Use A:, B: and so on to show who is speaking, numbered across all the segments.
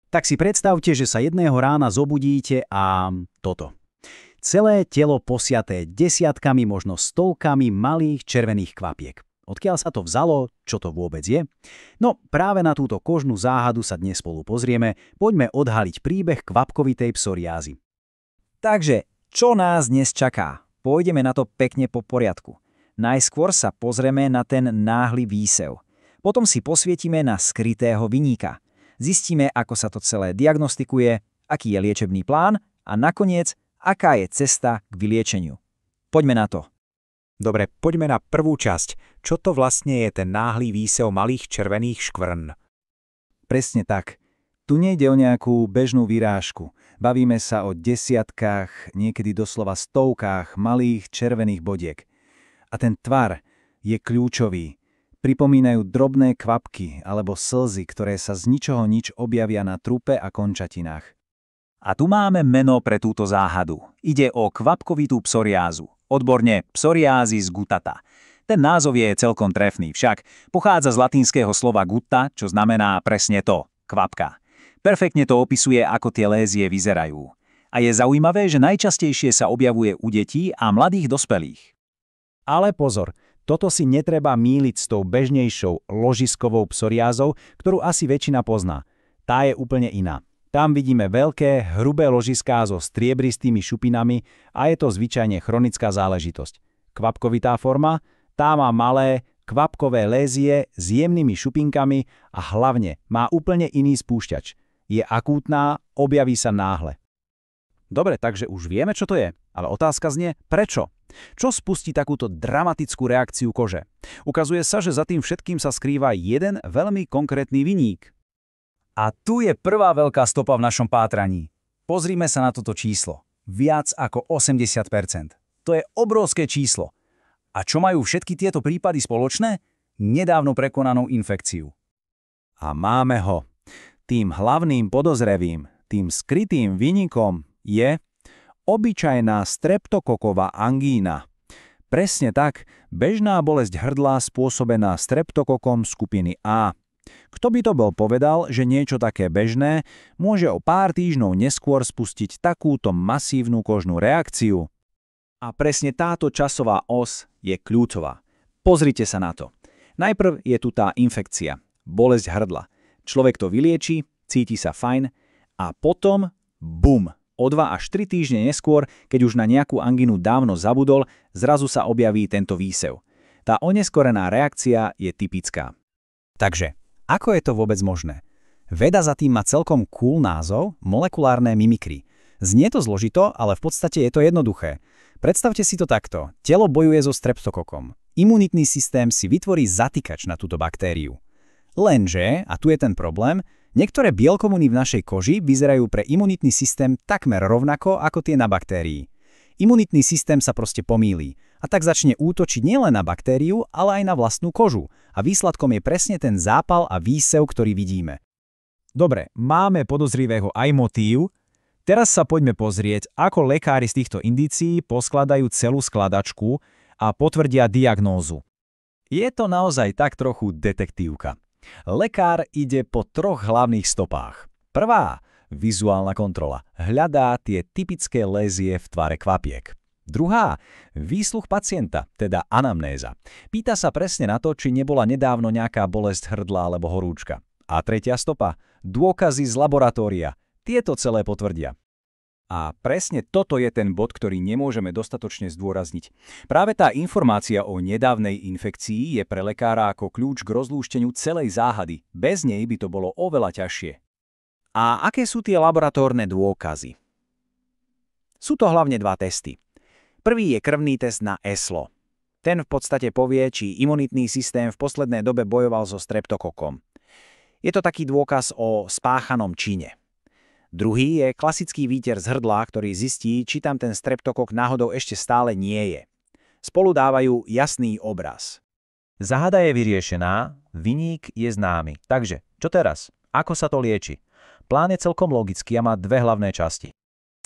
A: Tak si predstavte, že sa jedného rána zobudíte a toto. Celé telo posiaté desiatkami, možno stovkami malých červených kvapiek. Odkiaľ sa to vzalo, čo to vôbec je? No, práve na túto kožnú záhadu sa dnes spolu pozrieme. Poďme odhaliť príbeh kvapkovitej psoriázy.
B: Takže, čo nás dnes čaká? Pôjdeme na to pekne po poriadku. Najskôr sa pozrieme na ten náhly výsev. Potom si posvietime na skrytého viníka. Zistíme, ako sa to celé diagnostikuje, aký je liečebný plán a nakoniec, aká je cesta k vyliečeniu. Poďme na to.
C: Dobre, poďme na prvú časť. Čo to vlastne je ten náhly výsev malých červených škvrn?
D: Presne tak. Tu nejde o nejakú bežnú vyrážku. Bavíme sa o desiatkách, niekedy doslova stovkách malých červených bodiek. A ten tvar je kľúčový. Pripomínajú drobné kvapky alebo slzy, ktoré sa z ničoho nič objavia na trupe a končatinách.
B: A tu máme meno pre túto záhadu. Ide o kvapkovitú psoriázu, odborne psoriasis guttata. Ten názov je celkom trefný, však pochádza z latinského slova gutta, čo znamená presne to, kvapka. Perfektne to opisuje, ako tie lézie vyzerajú. A je zaujímavé, že najčastejšie sa objavuje u detí a mladých dospelých.
A: Ale pozor, toto si netreba míliť s tou bežnejšou ložiskovou psoriázou, ktorú asi väčšina pozná. Tá je úplne iná. Tam vidíme veľké, hrubé ložiská so striebristými šupinami a je to zvyčajne chronická záležitosť. Kvapkovitá forma, tá má malé, kvapkové lézie s jemnými šupinkami a hlavne má úplne iný spúšťač. Je akútna, objaví sa náhle.
D: Dobre, takže už vieme, čo to je, ale otázka znie, prečo? Čo spustí takúto dramatickú reakciu kože? Ukazuje sa, že za tým všetkým sa skrýva jeden veľmi konkrétny viník.
B: A tu je prvá veľká stopa v našom pátraní. Pozrime sa na toto číslo. Viac ako 80%. To je obrovské číslo. A čo majú všetky tieto prípady spoločné? Nedávno prekonanú infekciu.
D: A máme ho. Tým hlavným podozrevým, tým skrytým viníkom je obyčajná streptokoková angína. Presne tak, bežná bolesť hrdla spôsobená streptokokom skupiny A. Kto by to bol povedal, že niečo také bežné môže o pár týždňov neskôr spustiť takúto masívnu kožnú reakciu? A presne táto časová os je kľúčová. Pozrite sa na to. Najprv je tu tá infekcia, bolesť hrdla. Človek to vylieči, cíti sa fajn a potom bum! O 2 až 3 týždne neskôr, keď už na nejakú angínu dávno zabudol, zrazu sa objaví tento výsev. Tá oneskorená reakcia je typická.
A: Takže, ako je to vôbec možné? Veda za tým má celkom cool názov molekulárne mimikry. Znie to zložito, ale v podstate je to jednoduché. Predstavte si to takto. Telo bojuje so streptokokom. Imunitný systém si vytvorí zatýkač na túto baktériu. Lenže, a tu je ten problém, niektoré bielkomuny v našej koži vyzerajú pre imunitný systém takmer rovnako ako tie na baktérii. Imunitný systém sa proste pomýli a tak začne útočiť nielen na baktériu, ale aj na vlastnú kožu a výsledkom je presne ten zápal a výsev, ktorý vidíme.
D: Dobre, máme podozrivého aj motív. Teraz sa poďme pozrieť, ako lekári z týchto indícií poskladajú celú skladačku a potvrdia diagnózu. Je to naozaj tak trochu detektívka. Lekár ide po 3 hlavných stopách. Prvá, vizuálna kontrola. Hľadá tie typické lézie v tvare kvapiek. Druhá, výsluch pacienta, teda anamnéza. Pýta sa presne na to, či nebola nedávno nejaká bolesť hrdla alebo horúčka. A tretia stopa, dôkazy z laboratória. Tieto celé potvrdia. A presne toto je ten bod, ktorý nemôžeme dostatočne zdôrazniť. Práve tá informácia o nedávnej infekcii je pre lekára ako kľúč k rozlúšteniu celej záhady. Bez nej by to bolo oveľa ťažšie. A aké sú tie laboratórne dôkazy? Sú to hlavne 2 testy. Prvý je krvný test na ESLO. Ten v podstate povie, či imunitný systém v poslednej dobe bojoval so streptokokom. Je to taký dôkaz o spáchanom čine. Druhý je klasický výter z hrdla, ktorý zistí, či tam ten streptokok náhodou ešte stále nie je. Spolu dávajú jasný obraz.
E: Záhada je vyriešená, viník je známy. Takže, čo teraz? Ako sa to lieči? Plán je celkom logický a má 2 hlavné časti.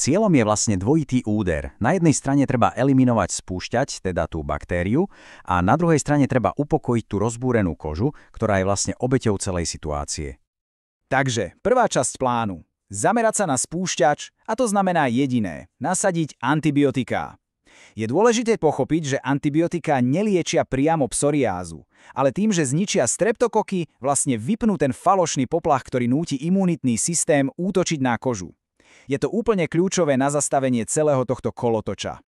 A: Cieľom je vlastne dvojitý úder. Na jednej strane treba eliminovať spúšťať, teda tú baktériu, a na druhej strane treba upokojiť tú rozbúrenú kožu, ktorá je vlastne obeťou celej situácie.
D: Takže, prvá časť plánu. Zamerať sa na spúšťač, a to znamená jediné – nasadiť antibiotiká. Je dôležité pochopiť, že antibiotiká neliečia priamo psoriázu, ale tým, že zničia streptokoky, vlastne vypnú ten falošný poplach, ktorý núti imunitný systém útočiť na kožu. Je to úplne kľúčové na zastavenie celého tohto kolotoča.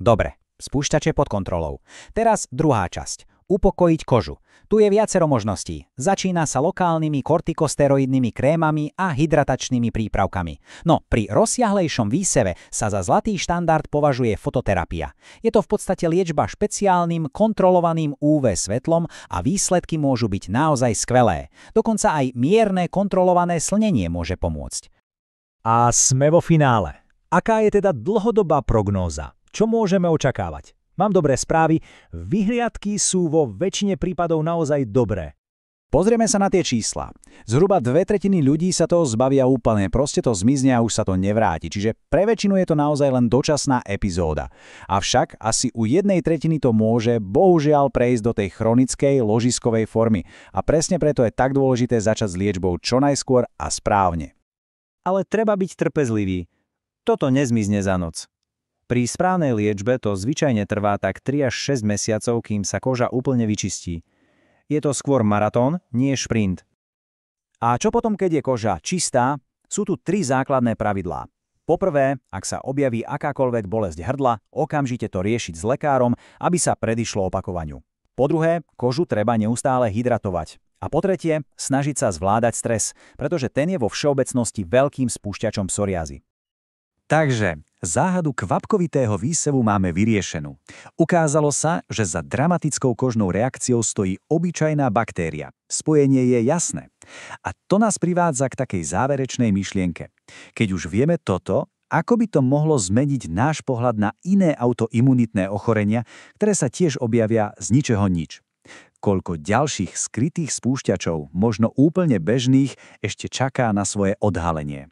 A: Dobre, spúšťač je pod kontrolou. Teraz druhá časť. Upokojiť kožu. Tu je viacero možností. Začína sa lokálnymi kortikosteroidnými krémami a hydratačnými prípravkami. No, pri rozsiahlejšom výseve sa za zlatý štandard považuje fototerapia. Je to v podstate liečba špeciálnym, kontrolovaným UV svetlom a výsledky môžu byť naozaj skvelé. Dokonca aj mierne kontrolované slnenie môže pomôcť.
C: A sme vo finále. Aká je teda dlhodobá prognóza? Čo môžeme očakávať? Mám dobré správy, vyhliadky sú vo väčšine prípadov naozaj dobré.
A: Pozrieme sa na tie čísla. Zhruba 2/3 ľudí sa toho zbavia úplne, proste to zmizne a už sa to nevráti, čiže pre väčšinu je to naozaj len dočasná epizóda. Avšak asi u 1/3 to môže bohužiaľ prejsť do tej chronickej ložiskovej formy a presne preto je tak dôležité začať s liečbou čo najskôr a správne.
E: Ale treba byť trpezlivý. Toto nezmizne za noc. Pri správnej liečbe to zvyčajne trvá tak 3 až 6 mesiacov, kým sa koža úplne vyčistí. Je to skôr maratón, nie šprint.
D: A čo potom, keď je koža čistá? Sú tu 3 základné pravidlá. Poprvé, ak sa objaví akákoľvek bolesť hrdla, okamžite to riešiť s lekárom, aby sa predišlo opakovaniu. Po druhé, kožu treba neustále hydratovať. A po tretie, snažiť sa zvládať stres, pretože ten je vo všeobecnosti veľkým spúšťačom psoriázy.
B: Takže záhadu kvapkovitého výsevu máme vyriešenú. Ukázalo sa, že za dramatickou kožnou reakciou stojí obyčajná baktéria. Spojenie je jasné. A to nás privádza k takej záverečnej myšlienke. Keď už vieme toto, ako by to mohlo zmeniť náš pohľad na iné autoimunitné ochorenia, ktoré sa tiež objavia z ničeho nič. Koľko ďalších skrytých spúšťačov, možno úplne bežných, ešte čaká na svoje odhalenie.